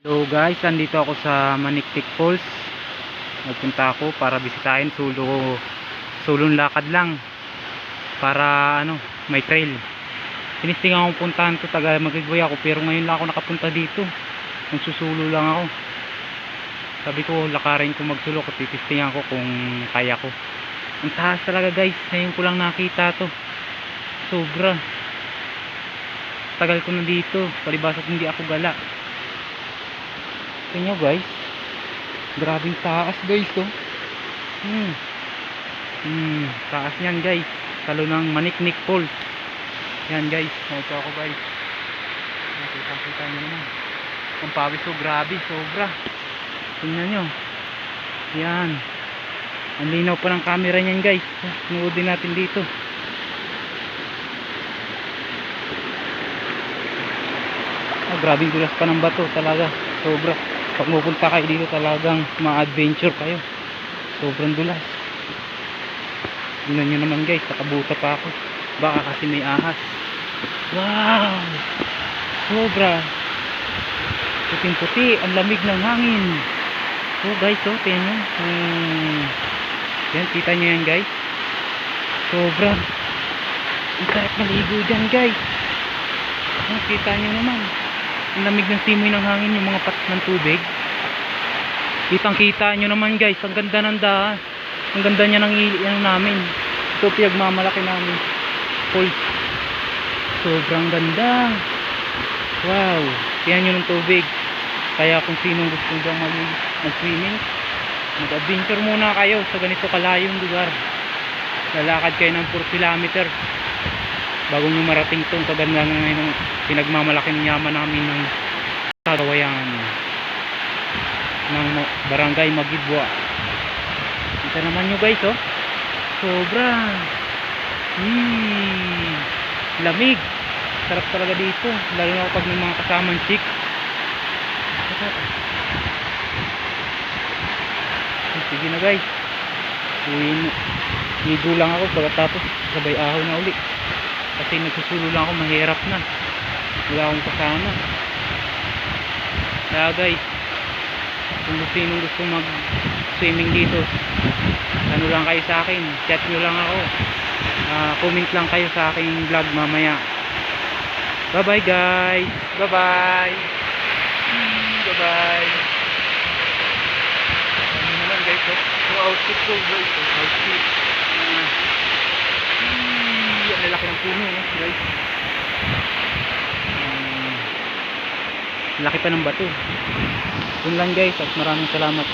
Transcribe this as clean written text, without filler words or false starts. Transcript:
Hello guys, andito ako sa Maniktik Falls. Nagpunta ako para bisitahin, sulong lakad lang para may trail. Tinistingan akong puntahan to, taga Magigboy ako, pero ngayon lang ako nakapunta dito. Magsusulo lang ako. Sabi ko lakarin ko magsulo ko, titistingan ko kung kaya ko. Ang taas talaga guys, ngayon ko lang nakita to. Sobra. Tagal ko na dito, palibasat hindi ako gala. Tingnan nyo guys, grabing taas guys to. Taas nyan guys, talo ng Maniktik Falls. Yan guys, nakita ako guys, nakita nyo naman ang pawis ko, grabe, sobra. Tingnan nyo, yan, ang linaw pa ng camera nyan guys. Nuudin natin dito. Grabing dulas pa ng bato talaga, sobra. Pag pupunta kayo dito talagang ma-adventure kayo, sobrang dulas. Tingnan nyo naman guys, nakabuta pa ako, baka kasi may ahas. Wow, sobra puting puti, ang lamig ng hangin. Oh guys, oh tingnan nyo, yan, kita nyo yan guys, sobra ang sarap maligo dyan guys. Oh, kita nyo naman ang lamig ng simoy ng hangin, yung mga patas ng tubig. Kitang kita nyo naman guys, ang ganda ng daan, ang ganda niya ng namin. Ito pinagmamalaki namin falls, sobrang ganda. Wow, tingnan nyo ng tubig. Kaya kung sinong gusto dyan mag-swimming, mag-adventure muna kayo sa ganito kalayong lugar. Lalakad kayo ng 4 kilometer bago nyo marating itong kaganda ng pinagmamalaking yaman namin ng kawayan ng Barangay Magidwa. Kita naman nyo guys, oh, sobra lamig, sarap talaga dito, lalo na kapag may mga kasamang chick. Sige na guys, ligo lang ako, pagkatapos sabay ahon na uli kasi nagsusulo lang ako, mahirap na, wala akong kasama. Kaya guys, kung gusto mag swimming dito, ano lang kayo sa akin, chat nyo lang ako, comment lang kayo sa aking vlog mamaya. Bye bye guys, bye bye, bye bye. Ano naman guys, yung outfit ko guys, outfit, ang lalaki ng puno guys, laki pa ng bato. Yun lang guys, at maraming salamat.